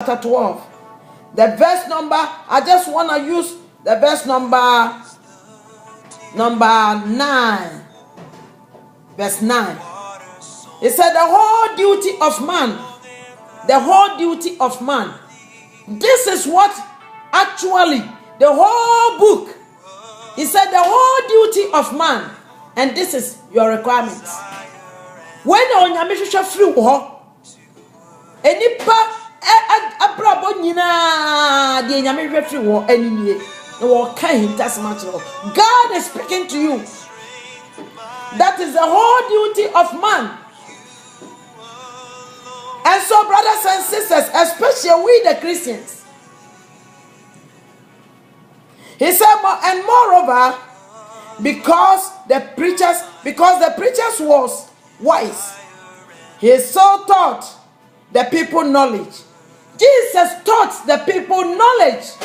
chapter 12. The verse number, I just want to use the verse number 9. Verse 9. It said the whole duty of man, this is what actually the whole book. He said the whole duty of man, and this is your requirements. When on your mission free any part abrabo nyina de nyame free war any no kind that's much. God is speaking to you. That is the whole duty of man. And so, brothers and sisters, especially we the Christians, he said, and moreover, because the preachers was wise, he so taught the people knowledge. Jesus taught the people knowledge.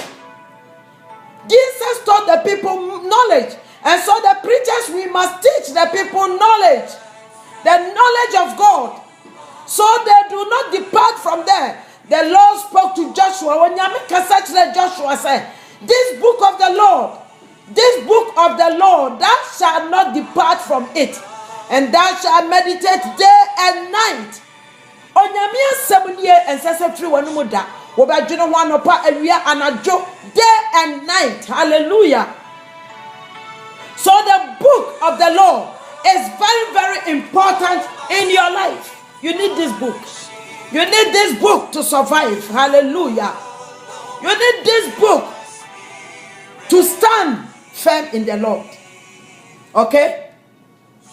Jesus taught the people knowledge. And so the preachers, we must teach the people knowledge. The knowledge of God. So they do not depart from there. The Lord spoke to Joshua. When Joshua said, this book of the Lord, thou shalt not depart from it, and thou shalt meditate day and night. Day and night. Hallelujah. So the book of the Lord is very, very important in your life. You need this book. You need this book to survive. Hallelujah. You need this book to stand firm in the Lord. Okay?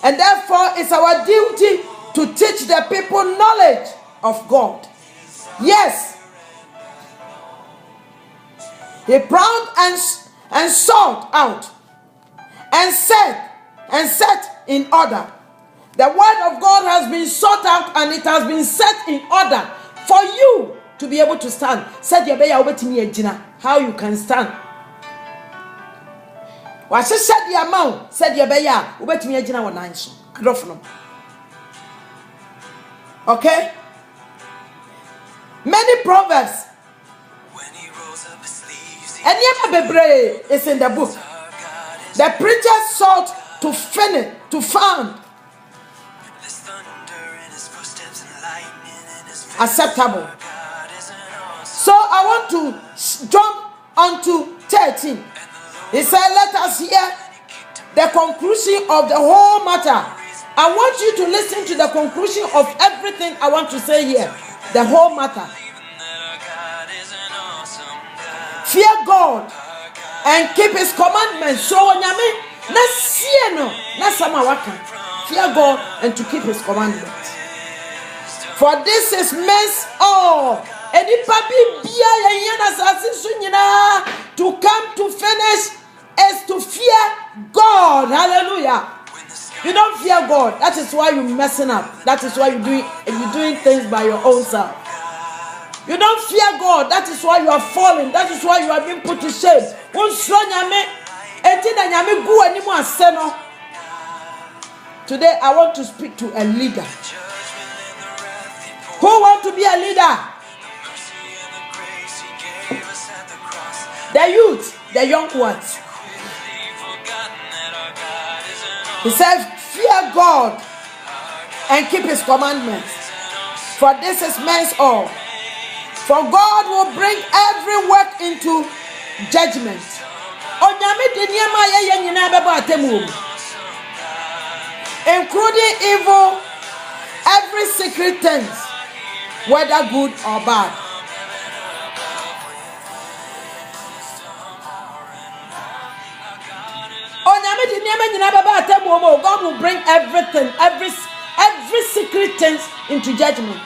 And therefore, it's our duty to teach the people knowledge of God. Yes. He pruned and sought out and set in order. The word of God has been sought out and it has been set in order for you to be able to stand. Said how you can stand. What she said the amount said okay? Many proverbs and is in the book. The preacher sought to found acceptable. So I want to jump onto 13. He said, let us hear the conclusion of the whole matter. I want you to listen to the conclusion of everything I want to say here. The whole matter. Fear God and keep his commandments. So fear God and to keep his commandments. For this is men's all. To come to finish is to fear God. Hallelujah. You don't fear God. That is why you're messing up. That is why you're doing things by your own self. You don't fear God. That is why you are falling. That is why you are being put to shame. Today I want to speak to a leader. Who want to be a leader? The youth, the young ones. He said, fear God and keep his commandments. For this is men's all. For God will bring every work into judgment. Including evil, every secret things, whether good or bad. God will bring everything, every secret things into judgment.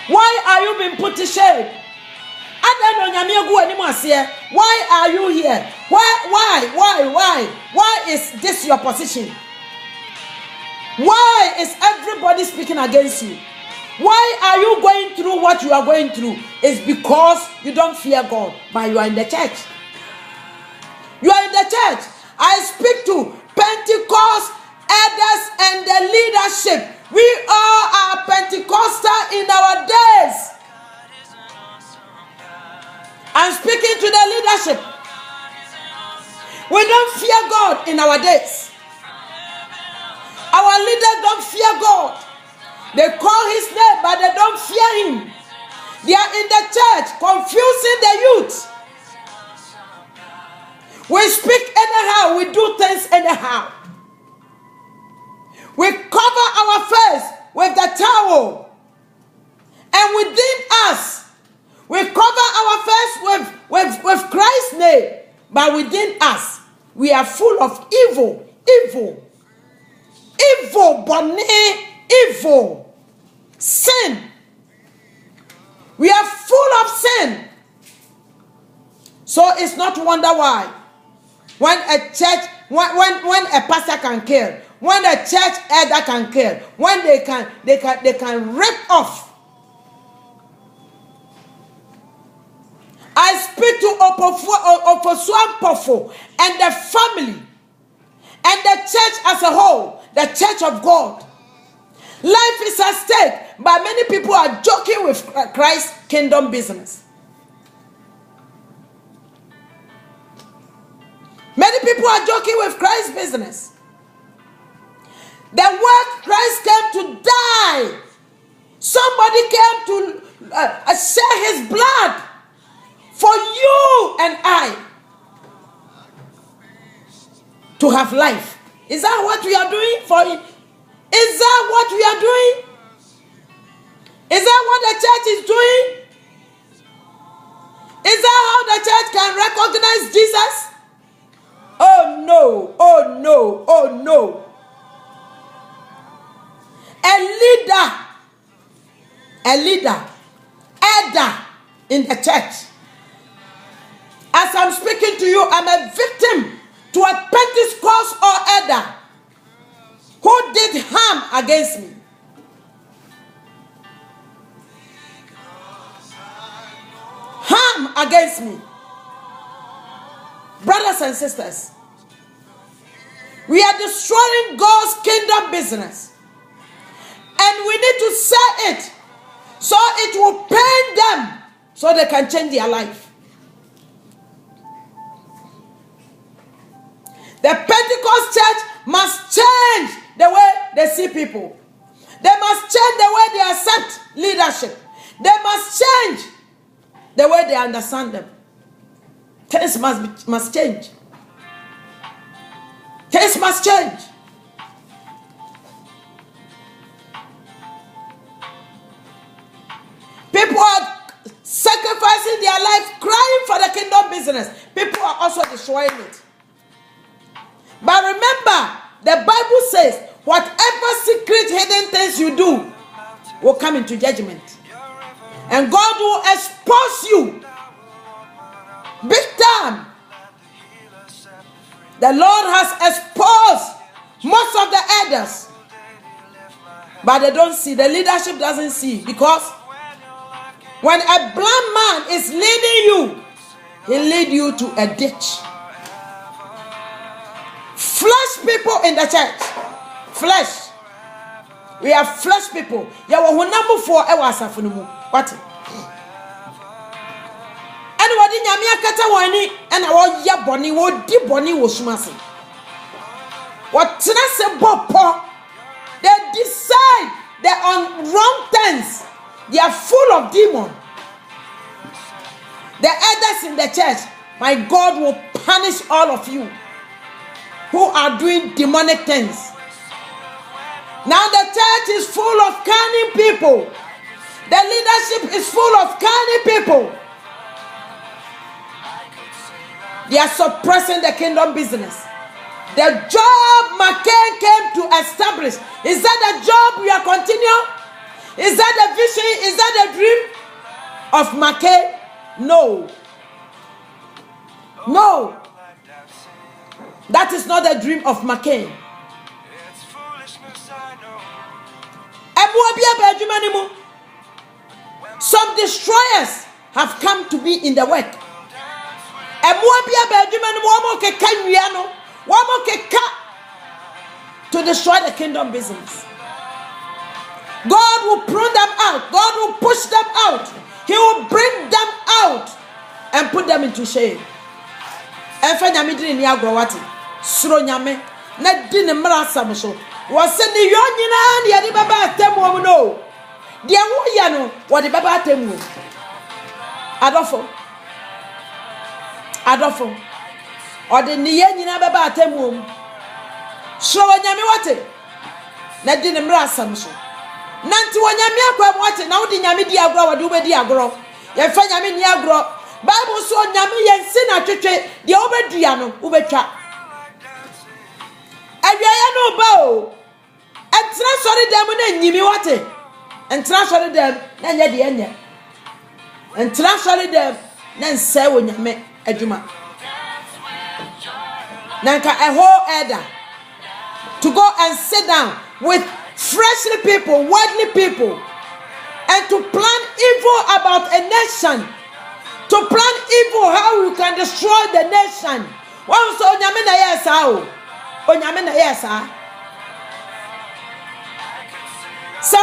Why are you being put to shame? Why are you here? Why is this your position? Why is everybody speaking against you? Why are you going through what you are going through? It's because you don't fear God, but you are in the church. You are in the church. I speak to Pentecost elders and the leadership. We all are Pentecostal in our days. speaking to the leadership. We don't fear God in our days. Our leaders don't fear God. They call his name, but they don't fear him. They are in the church confusing the youth. We speak anyhow, we do things anyhow. We cover our face with the towel. And within us, we cover our face with Christ's name. But within us, we are full of evil, sin. We are full of sin. So it's not wonder why when a church, when a pastor can kill, when a church elder can kill, when they can rip off. I speak to Oposuampofo and the family and the church as a whole, the church of God. Life is at stake, but many people are joking with Christ's kingdom business. Many people are joking with Christ's business. The work Christ came to die. Somebody came to shed his blood for you and I to have life. Is that what we are doing for him? Is that what we are doing? Is that what the church is doing? Is that how the church can recognize Jesus? Oh no, oh no, oh no. A leader, elder in the church. As I'm speaking to you, I'm a victim to a Pentecost or elder who did harm against me. Harm against me. Brothers and sisters, we are destroying God's kingdom business. And we need to say it so it will pain them so they can change their life. The Pentecost church must change the way they see people. They must change the way they accept leadership. They must change the way they understand them. Things must change. Things must change. People are sacrificing their life, crying for the kingdom business. People are also destroying it. But remember, the Bible says, whatever secret hidden things you do will come into judgment. And God will expose you big time. The Lord has exposed most of the elders, but they don't see. The leadership doesn't see, because when a blind man is leading you, he lead you to a ditch. Flesh people in the church. Flesh. We are flesh people. What? Anybody nyamia kata wani and our ya boni wo di boni wo sumase. What se bopo? They decide they're on wrong things. They are full of demons. The elders in the church, my God will punish all of you who are doing demonic things. Now the church is full of cunning people. The leadership is full of cunning people. They are suppressing the kingdom business. The job McCain came to establish, is that the job we are continuing? Is that the vision? Is that the dream of McCain? No. No. That is not the dream of McCain. Some destroyers have come to be in the work. To destroy the kingdom business. God will prune them out. God will push them out. He will bring them out and put them into shame. Efe nyame di ni agro wate. Suro nyame na di ne mra asam so. Wo se ni yo nyina na ye di baba atemu om no. De wo ye no wo di baba atemu. Adofo. O de ni ye nyina baba atemu om. Suro nyame wate. Na di ne mra asam so. Nanti wo nyame akwa mo wate na wo di nyame di agro wo di wo di agro. Ye fa nyame ni agro. Bible so nyame yensi na twetwe de obedua no obetwa awiaya no ba o entra sori dem na nyimi wate entra sori dem na nya de enya entra sori dem na nse wo nyame adwuma nanka a whole elder to go and sit down with freshly people, worldly people, and to plan evil about a nation. To plan evil, how you can destroy the nation. One so Onyamina yes, how? Onyamina yes, so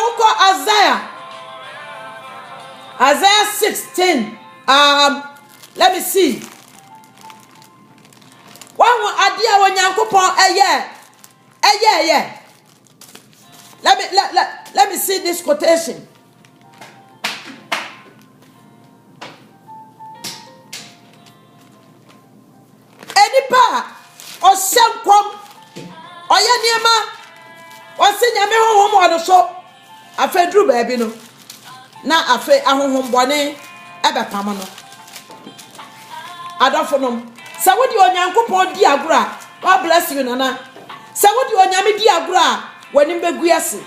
Isaiah 16. Let me see. One idea when Yankopon yeah. Let me see this quotation. O senkom oya niema o se nyame honhom wado so afedru baabi no na afe ahonhom bone ebepam no adofo no se wodi onyankopon di agora God bless you nana se wodi onyame di agora wani mbegu ase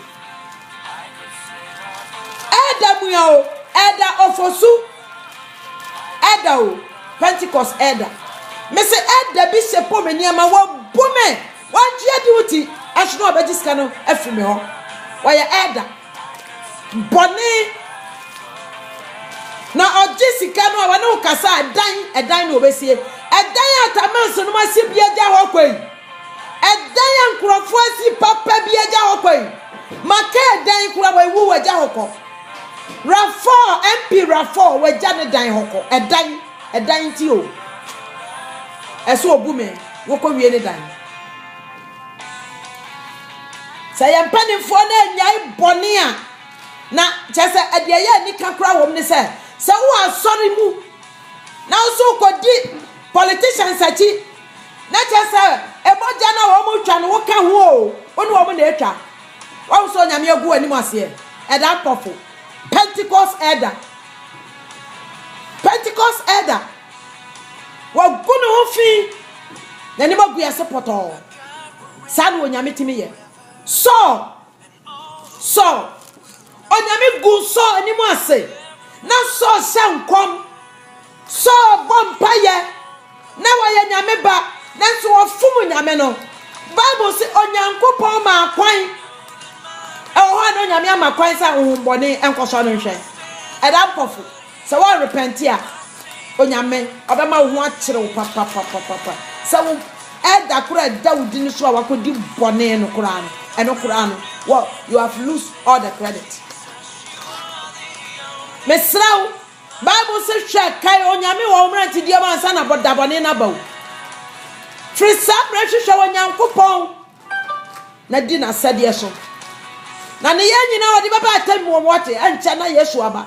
eda muya o eda ofosu eda o Pentecost eda Mese Ed Bishop Pomeniama wa bume wa duty ashno obejiska no afime ho wa ya Eda boni na ogisika no wa no kasa edan no obesie edan atamanso no masi bia ja ho kwai edan nkrofo asi papa bia ja ho kwai maka edan kura wa wu wa ja ho ko Rafo MP Rafo wa ja ne dan ho ko edan ti o eso obume woko wie ne dan say mpanimfo na nyai bone a na chese adiye ni kakra wom ne se wo asori mu na so kodi politicians achi na chese eboja na wo mu twa no wo ka ho o onu wo mu na etwa wo so nyame agu ani ase eda pofo Pentecost elder wa gunu hofi na ni magu ya sepoto sanu onyame timi ye so onyame gu so ani mu ase na so sankom so bompaye na wa ya nyame ba na so ofum nyame no Bible say onyankopon ma kwan e ho na onyame ama kwan sa ohumbone enkoso no hwe eda mpofu se wa repent ya Onyame obema ho akire wo papa so eda kura Daudi ni so awakodi bone no kura no eno kura no well you have lose all the credit mesraw Bible says hwe kai onyame wo mranti die ma nsa na boda bone na bawo frisa brehwehwe onyankopon na di na sade so na ne yanyina wodi baba atemu wo wote ancha na Yesu aba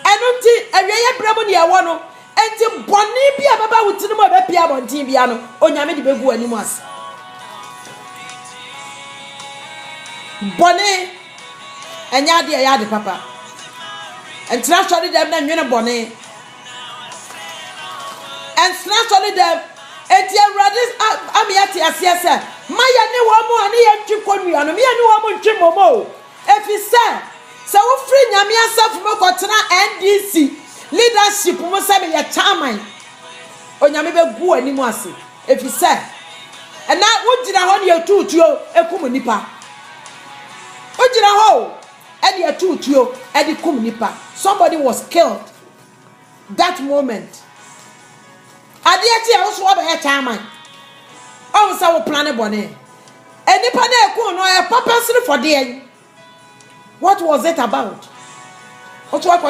enunti awiye brabo ne yawo no enti boni bia baba wutinu mo be pia bontin bia no onyame de begu ani mu ase boni enya de ya de papa entra sori dem na nwene boni entra sori dem enti awrade amiati asiese maya ne wo mu ani ye ntwi konua no me ani wo mu ntwi momo efise so wo free nyame asafo mekotena NDC leadership mo se me ye chairman onyame begu ani mu ase efise ena wo gira ho ne etutuo ekum nipa wo gira ho e de etutuo e de kum nipa somebody was killed that moment adiati e wo so wo be chairman o so wo plan bone enipa na ekum no e purposely for there. What was it about? What was